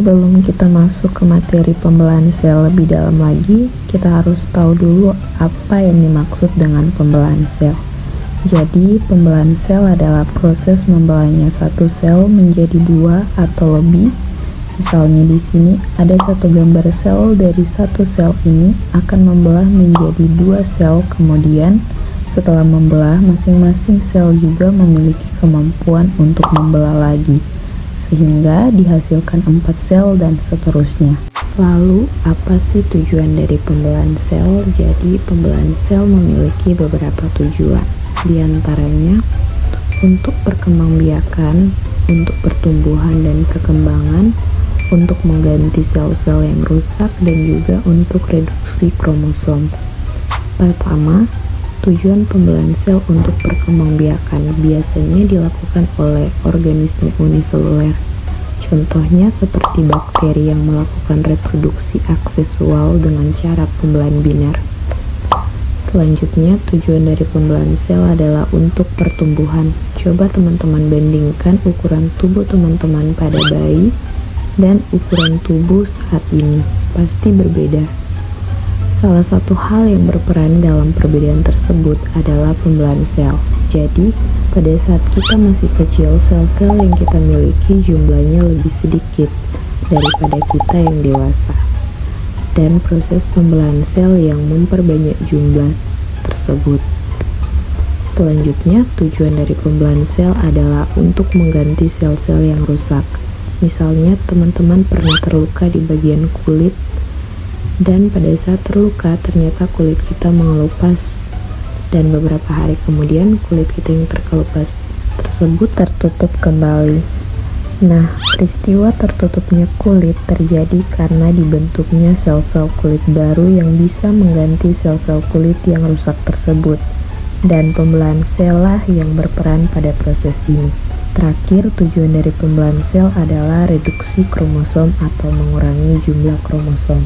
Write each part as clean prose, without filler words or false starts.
Sebelum kita masuk ke materi pembelahan sel lebih dalam lagi, kita harus tahu dulu apa yang dimaksud dengan pembelahan sel. Jadi, pembelahan sel adalah proses membelahnya satu sel menjadi dua atau lebih. Misalnya di sini ada satu gambar sel, dari satu sel ini akan membelah menjadi dua sel, kemudian setelah membelah masing-masing sel juga memiliki kemampuan untuk membelah lagi, sehingga dihasilkan 4 sel dan seterusnya. Lalu, apa sih tujuan dari pembelahan sel? Jadi, pembelahan sel memiliki beberapa tujuan. Di antaranya, untuk perkembangbiakan, untuk pertumbuhan dan perkembangan, untuk mengganti sel-sel yang rusak, dan juga untuk reduksi kromosom. Pertama, tujuan pembelahan sel untuk perkembangbiakan biasanya dilakukan oleh organisme uniseluler. Contohnya seperti bakteri yang melakukan reproduksi aksesual dengan cara pembelahan biner. Selanjutnya, tujuan dari pembelahan sel adalah untuk pertumbuhan. Coba teman-teman bandingkan ukuran tubuh teman-teman pada bayi dan ukuran tubuh saat ini, pasti berbeda. Salah satu hal yang berperan dalam perbedaan tersebut adalah pembelahan sel. Jadi, pada saat kita masih kecil, sel-sel yang kita miliki jumlahnya lebih sedikit daripada kita yang dewasa. Dan proses pembelahan sel yang memperbanyak jumlah tersebut. Selanjutnya, tujuan dari pembelahan sel adalah untuk mengganti sel-sel yang rusak. Misalnya, teman-teman pernah terluka di bagian kulit, dan pada saat terluka ternyata kulit kita mengelupas, dan beberapa hari kemudian kulit kita yang terkelupas tersebut tertutup kembali. Nah, peristiwa tertutupnya kulit terjadi karena dibentuknya sel-sel kulit baru yang bisa mengganti sel-sel kulit yang rusak tersebut, dan pembelahan sel lah yang berperan pada proses ini. Terakhir, tujuan dari pembelahan sel adalah reduksi kromosom atau mengurangi jumlah kromosom.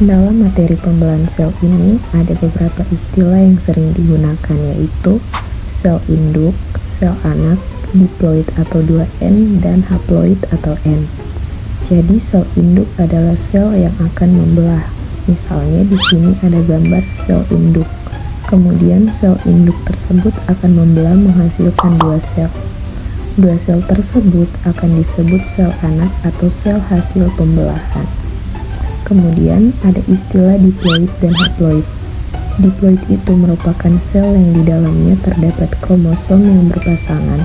Dalam materi pembelahan sel ini, ada beberapa istilah yang sering digunakan, yaitu sel induk, sel anak, diploid atau 2N, dan haploid atau N. Jadi, sel induk adalah sel yang akan membelah. Misalnya di sini ada gambar sel induk. Kemudian sel induk tersebut akan membelah menghasilkan 2 sel. 2 sel tersebut akan disebut sel anak atau sel hasil pembelahan. Kemudian ada istilah diploid dan haploid. Diploid itu merupakan sel yang di dalamnya terdapat kromosom yang berpasangan,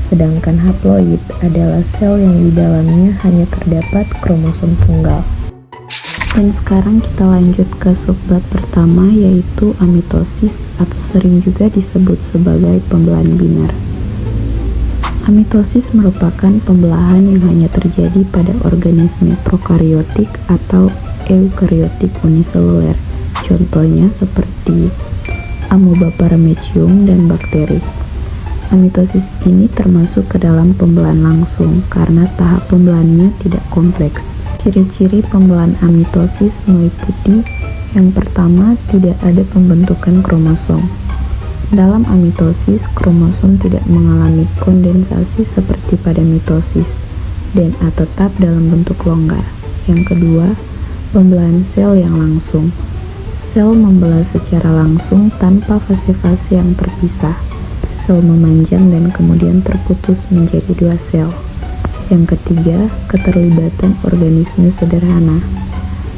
sedangkan haploid adalah sel yang di dalamnya hanya terdapat kromosom tunggal. Dan sekarang kita lanjut ke subbab pertama, yaitu amitosis atau sering juga disebut sebagai pembelahan biner. Amitosis merupakan pembelahan yang hanya terjadi pada organisme prokariotik atau eukariotik uniseluler. Contohnya seperti amoeba paramecium dan bakteri. Amitosis ini termasuk ke dalam pembelahan langsung karena tahap pembelahannya tidak kompleks. Ciri-ciri pembelahan amitosis meliputi: yang pertama, tidak ada pembentukan kromosom. Dalam amitosis, kromosom tidak mengalami kondensasi seperti pada mitosis, DNA tetap dalam bentuk longgar. Yang kedua, pembelahan sel yang langsung. Sel membelah secara langsung tanpa fase-fase yang terpisah. Sel memanjang dan kemudian terputus menjadi 2 sel. Yang ketiga, keterlibatan organisme sederhana.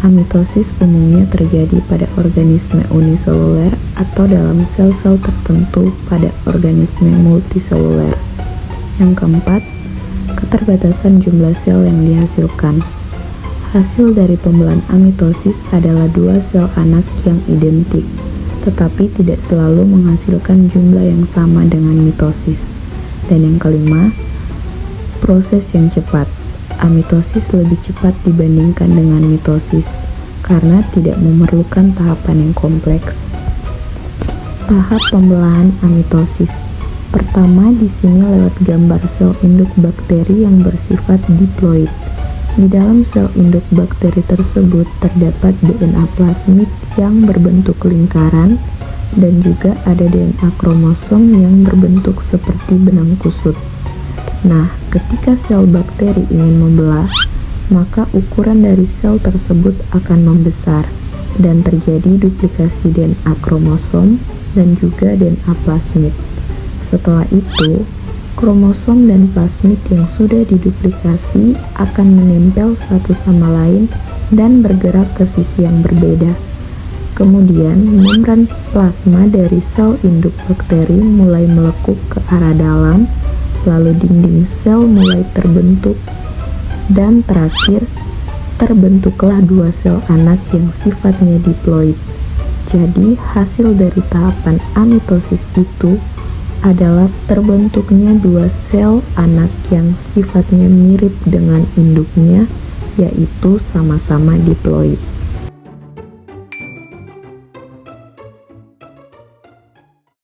Amitosis umumnya terjadi pada organisme uniseluler atau dalam sel-sel tertentu pada organisme multiseluler. Yang keempat, keterbatasan jumlah sel yang dihasilkan. Hasil dari pembelahan amitosis adalah 2 sel anak yang identik, tetapi tidak selalu menghasilkan jumlah yang sama dengan mitosis. Dan yang kelima, proses yang cepat. Amitosis lebih cepat dibandingkan dengan mitosis karena tidak memerlukan tahapan yang kompleks. Tahap pembelahan amitosis. Pertama, di sini lewat gambar sel induk bakteri yang bersifat diploid. Di dalam sel induk bakteri tersebut terdapat DNA plasmid yang berbentuk lingkaran dan juga ada DNA kromosom yang berbentuk seperti benang kusut. Nah, ketika sel bakteri ingin membelah, maka ukuran dari sel tersebut akan membesar dan terjadi duplikasi DNA kromosom dan juga DNA plasmid. Setelah itu, kromosom dan plasmid yang sudah diduplikasi akan menempel satu sama lain dan bergerak ke sisi yang berbeda. Kemudian, membran plasma dari sel induk bakteri mulai melekuk ke arah dalam, lalu dinding sel mulai terbentuk, dan terakhir, terbentuklah dua sel anak yang sifatnya diploid. Jadi, hasil dari tahapan amitosis itu adalah terbentuknya dua sel anak yang sifatnya mirip dengan induknya, yaitu sama-sama diploid.